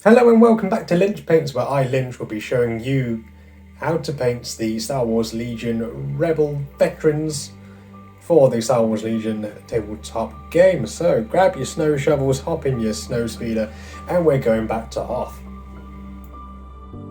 Hello and welcome back to Lynch Paints, where I, Lynch, will be showing you how to paint the Star Wars Legion Rebel veterans for the Star Wars Legion tabletop game. So grab your snow shovels, hop in your snow speeder, and we're going back to Hoth.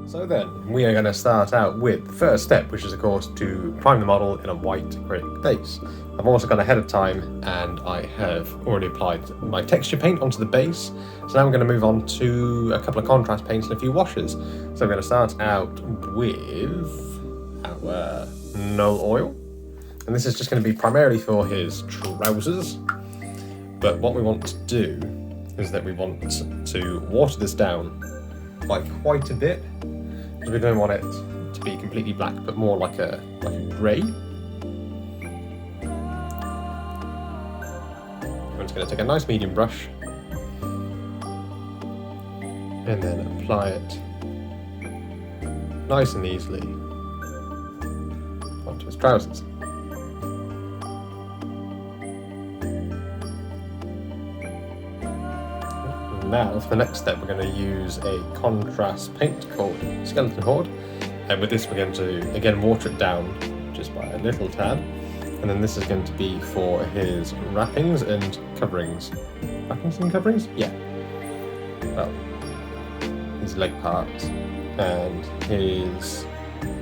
So then, we are going to start out with the first step, which is of course to prime the model in a white acrylic base. I've also gone ahead of time and I have already applied my texture paint onto the base. So now I'm going to move on to a couple of contrast paints and a few washes. So I'm going to start out with our Null Oil. And this is just going to be primarily for his trousers. But what we want to do is that we want to water this down by quite a bit. Because we don't want it to be completely black, but more like a grey. I'm just going to take a nice medium brush and then apply it nice and easily onto his trousers. Now, for the next step, we're going to use a contrast paint called Skeleton Horde, and with this we're going to again water it down just by a little tad, and then this is going to be for his wrappings and coverings. Wrappings and coverings? Yeah. Well, his leg parts and his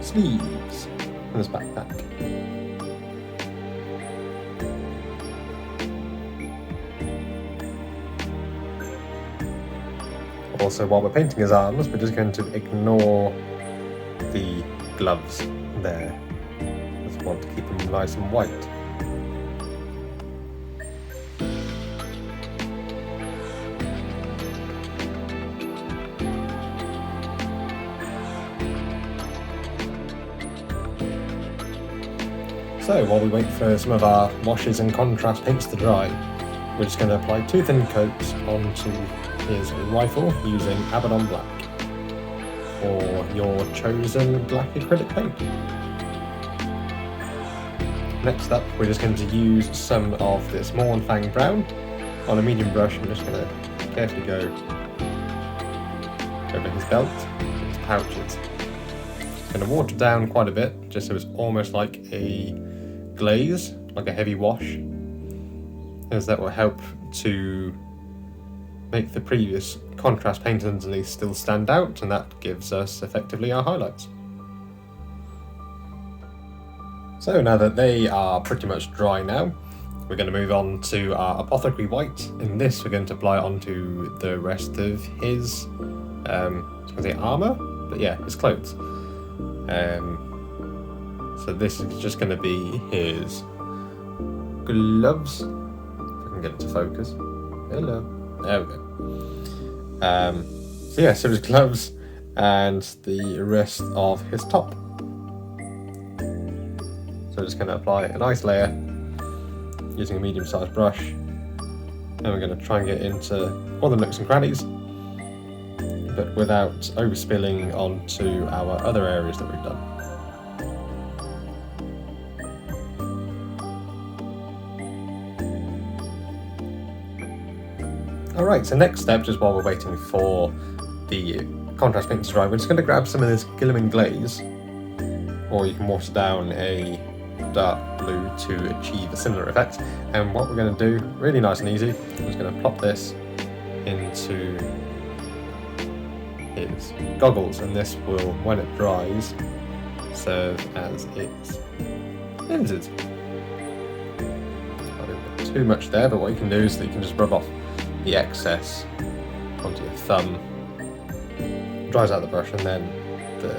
sleeves and his backpack. Also, while we're painting his arms, we're just going to ignore the gloves there. Just want to keep them nice and white. So, while we wait for some of our washes and contrast paints to dry, we're just going to apply two thin coats onto his rifle using Abaddon Black, or your chosen black acrylic paint. Next up, we're just going to use some of this Mornfang Brown on a medium brush. I'm just going to carefully go over his belt, his pouches. It's going to water down quite a bit, just so it's almost like a glaze, like a heavy wash, as that will help to make the previous contrast paint underneath still stand out, and that gives us effectively our highlights. So now that they are pretty much dry now, we're going to move on to our Apothecary White. In this we're going to apply it onto the rest of his, I was going to say armour, but yeah, his clothes. So this is just going to be his gloves, if I can get it to focus. Hello. There we go. So yeah, so his gloves and the rest of his top. So just going to apply a nice layer using a medium-sized brush, and we're going to try and get into all the nooks and crannies, but without overspilling onto our other areas that we've done. Alright, so next step, just while we're waiting for the contrast paint to dry, we're just going to grab some of this Gilliman Glaze, or you can water down a dark blue to achieve a similar effect. And what we're going to do, really nice and easy, we're just going to plop this into his goggles, and this will, when it dries, serve as its lenses. I don't put too much there, but what you can do is that you can just rub off the excess onto your thumb, dries out the brush, and then the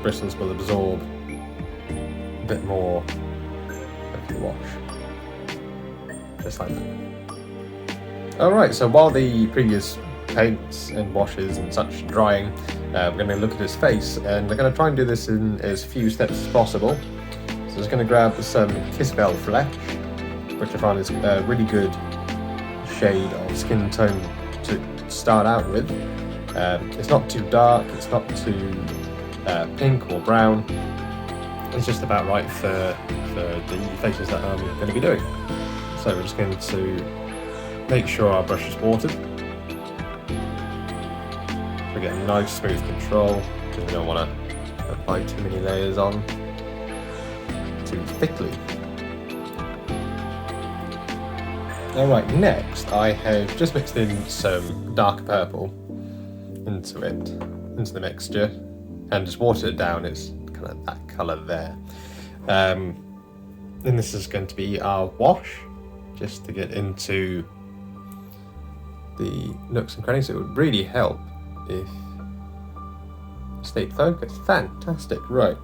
bristles will absorb a bit more of the wash, just like that. Alright, so while the previous paints and washes and such are drying, we're going to look at his face, and we're going to try and do this in as few steps as possible. So I'm just going to grab some Kisbell Flesh, which I find is a really good shade of skin tone to start out with. It's not too dark, it's not too pink or brown. It's just about right for the faces that I'm going to be doing. So we're just going to make sure our brush is watered. we get a nice smooth control, because we don't want to apply too many layers on too thickly. Alright, next I have just mixed in some dark purple into the mixture, and just watered it down. It's kind of that colour there. And this is going to be our wash, just to get into the nooks and crannies. It would really help if it stayed focused. Fantastic. Right,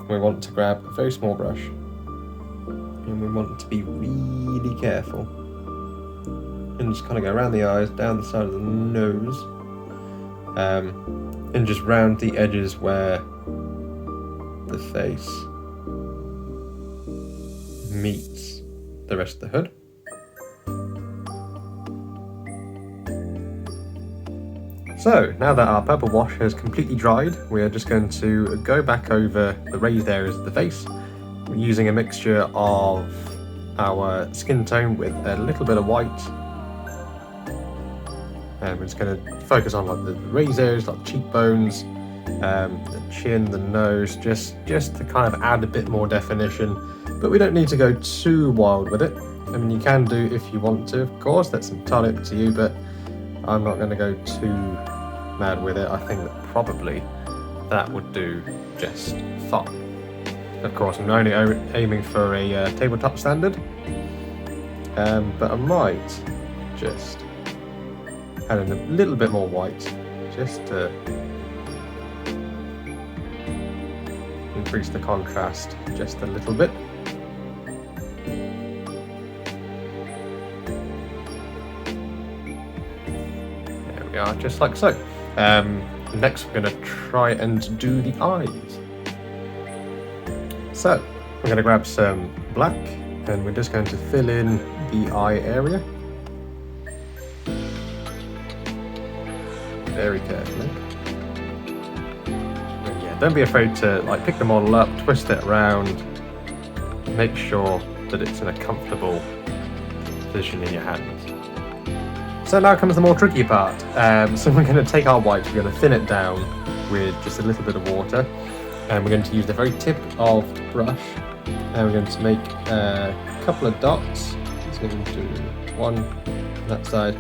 we want to grab a very small brush, and we want to be really careful and just kind of go around the eyes, down the side of the nose, and just round the edges where the face meets the rest of the hood. So now that our purple wash has completely dried, we are just going to go back over the raised areas of the face. We're using a mixture of our skin tone with a little bit of white, and we're just going to focus on like the raised areas, like cheekbones, the chin, the nose, just to kind of add a bit more definition. But we don't need to go too wild with it. I mean, you can do if you want to, of course, that's entirely up to you, but I'm not going to go too mad with it. I think that probably that would do just fine. Of course, I'm only aiming for a tabletop standard, but I might just add in a little bit more white, just to increase the contrast just a little bit. There we are, just like so. Next we're going to try and do the eyes. So I'm going to grab some black, and we're just going to fill in the eye area very carefully. And yeah, don't be afraid to like pick the model up, twist it around, make sure that it's in a comfortable position in your hands. So now comes the more tricky part. So we're going to take our white, we're going to thin it down with just a little bit of water, and we're going to use the very tip of the brush, and we're going to make a couple of dots. So we're going to do one on that side,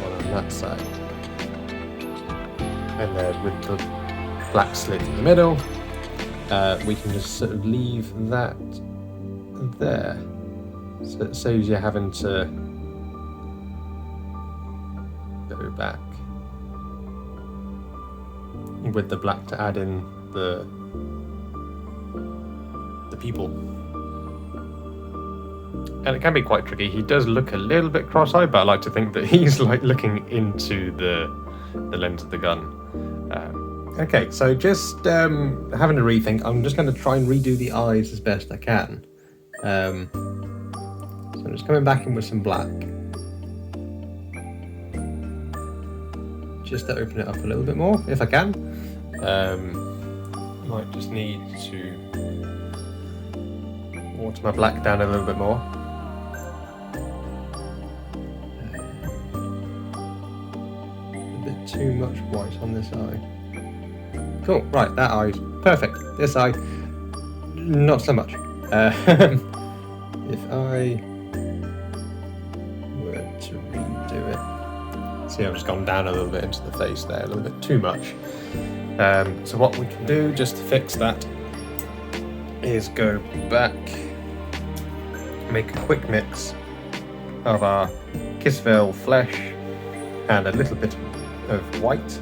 one on that side, and then with the black slit in the middle, we can just sort of leave that there, so it saves you having to go back with the black to add in the pupil. And it can be quite tricky. He does look a little bit cross-eyed, but I like to think that he's like looking into the lens of the gun. Okay, so just having a rethink, I'm just going to try and redo the eyes as best I can. So I'm just coming back in with some black, just to open it up a little bit more, if I can. Might just need to water my black down a little bit more. A bit too much white on this eye. Cool, right, that eye's perfect. This eye, not so much. If I were to redo it, see, I've just gone down a little bit into the face there, a little bit too much. So what we can do just to fix that is go back, make a quick mix of our Kissville flesh and a little bit of white.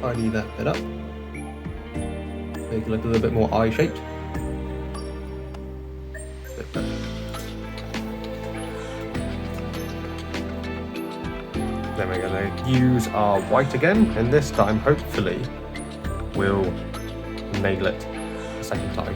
Tidy that bit up, make it look a little bit more eye-shaped. Then we're going to use our white again, and this time hopefully we'll nail it a second time.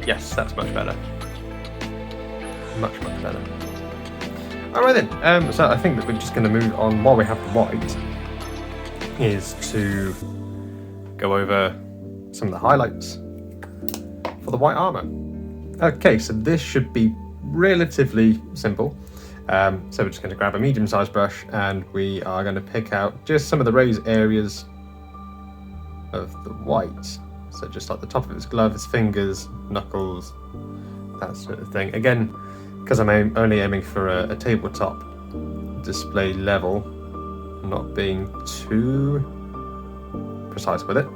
Yes, that's much better. Much better. Alright then, so I think that we're just going to move on while we have the white, is to go over some of the highlights for the white armour. Okay, so this should be relatively simple. So we're just going to grab a medium-sized brush and we are going to pick out just some of the raised areas of the white. So just like the top of his glove, his fingers, knuckles, that sort of thing. Again, because I'm only aiming for a tabletop display level, not being too precise with it.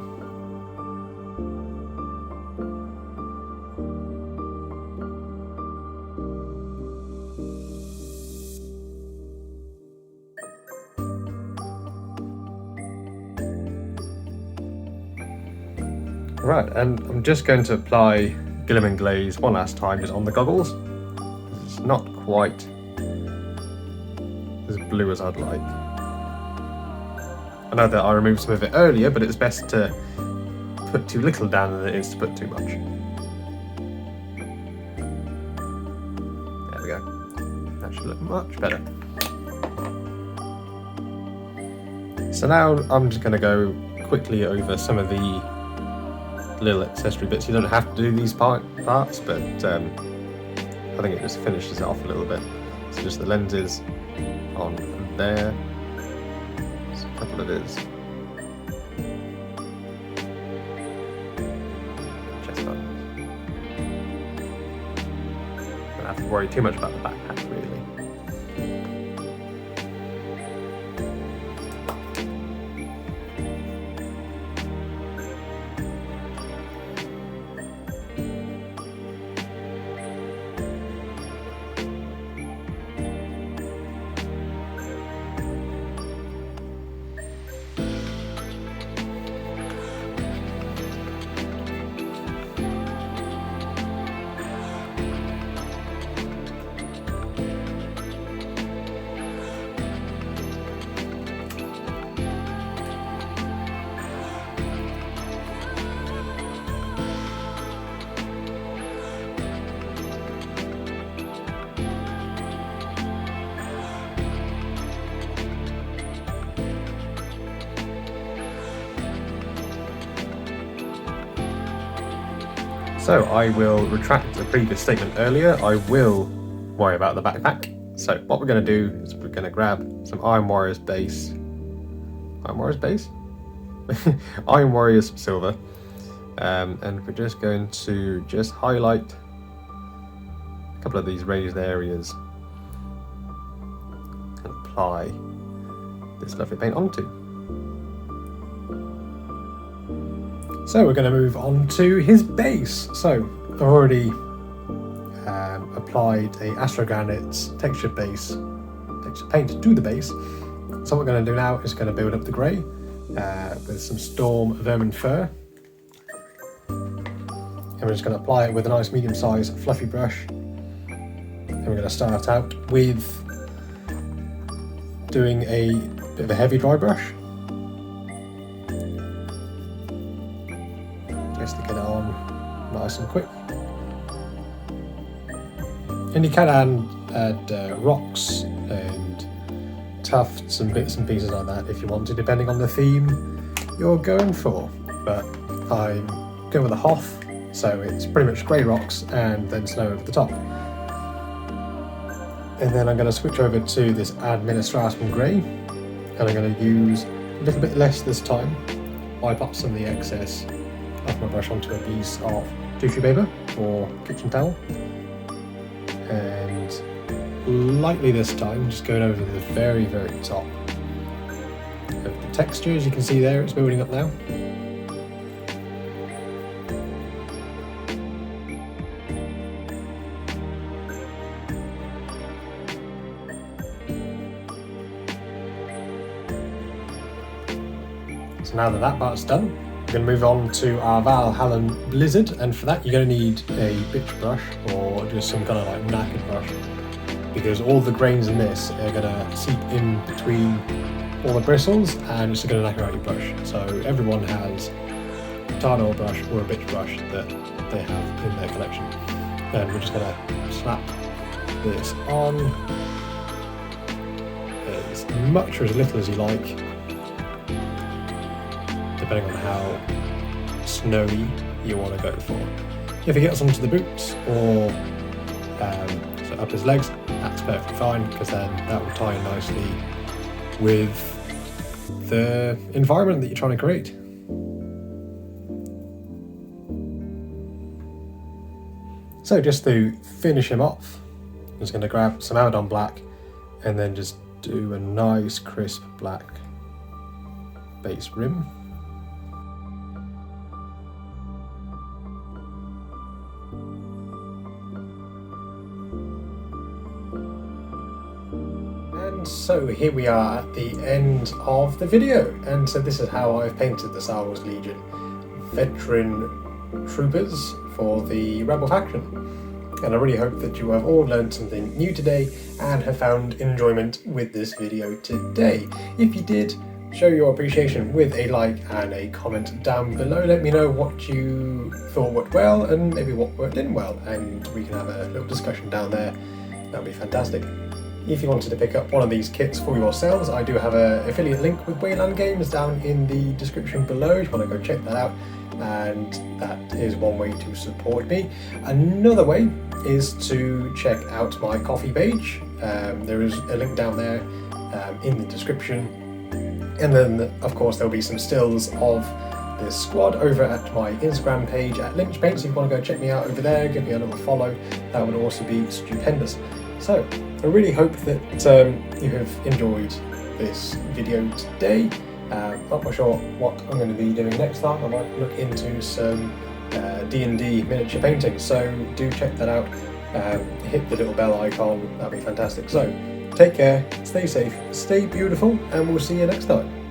Right, and I'm just going to apply Gilliman Glaze one last time just on the goggles. It's not quite as blue as I'd like. I know that I removed some of it earlier, but it's best to put too little down than it is to put too much. There we go. That should look much better. So now I'm just going to go quickly over some of the little accessory bits. You don't have to do these parts, but I think it just finishes it off a little bit. So just the lenses on there. Just a couple of his chest buttons. Don't have to worry too much about the backpack, really. So I will retract the previous statement earlier. I will worry about the backpack. So what we're going to do is we're going to grab some Iron Warriors base. Iron Warriors base? Iron Warriors silver. And we're just going to just highlight a couple of these raised areas and apply this lovely paint onto. So we're going to move on to his base. So I've already applied a Astrogranite texture paint to the base. So what we're going to do now is going to build up the grey with some Storm Vermin Fur. And we're just going to apply it with a nice medium-sized fluffy brush. And we're going to start out with doing a bit of a heavy dry brush. Just to get it on nice and quick. And you can add rocks and tufts and bits and pieces like that if you want to, depending on the theme you're going for. But I'm going with a Hoth, so it's pretty much grey rocks and then snow over the top. And then I'm going to switch over to this Administratum Grey, and I'm going to use a little bit less this time. Wipe up some of the excess off my brush onto a piece of tissue paper or kitchen towel, and lightly this time just going over the very top of the texture. As you can see there, it's building up now. So now that part's done, we're going to move on to our Valhallan Blizzard, and for that you're going to need a bitch brush or just some kind of like knackered brush, because all the grains in this are going to seep in between all the bristles and it's going to knacker out your brush. So everyone has tartan oil brush or a bitch brush that they have in their collection. And we're just going to slap this on as much or as little as you like, depending on how snowy you want to go for. If it gets onto the boots or so up his legs, that's perfectly fine, because then that will tie in nicely with the environment that you're trying to create. So just to finish him off, I'm just going to grab some Amadon black and then just do a nice crisp black base rim. And so here we are at the end of the video, and so this is how I've painted the Star Wars Legion veteran troopers for the Rebel faction. And I really hope that you have all learned something new today and have found enjoyment with this video today. If you did, show your appreciation with a like and a comment down below. Let me know what you thought worked well and maybe what didn't well, and we can have a little discussion down there. That'd be fantastic. If you wanted to pick up one of these kits for yourselves, I do have an affiliate link with Wayland Games down in the description below if you want to go check that out, and that is one way to support me. Another way is to check out my Ko-fi page. There is a link down there in the description, and then of course there'll be some stills of this squad over at my Instagram page at Lynch Paints. If you want to go check me out over there, give me a little follow, that would also be stupendous. So I really hope that you have enjoyed this video today. Not quite sure what I'm going to be doing next time. I might look into some D&D miniature painting, so do check that out. Hit the little bell icon, that'd be fantastic. So take care, stay safe, stay beautiful, and we'll see you next time.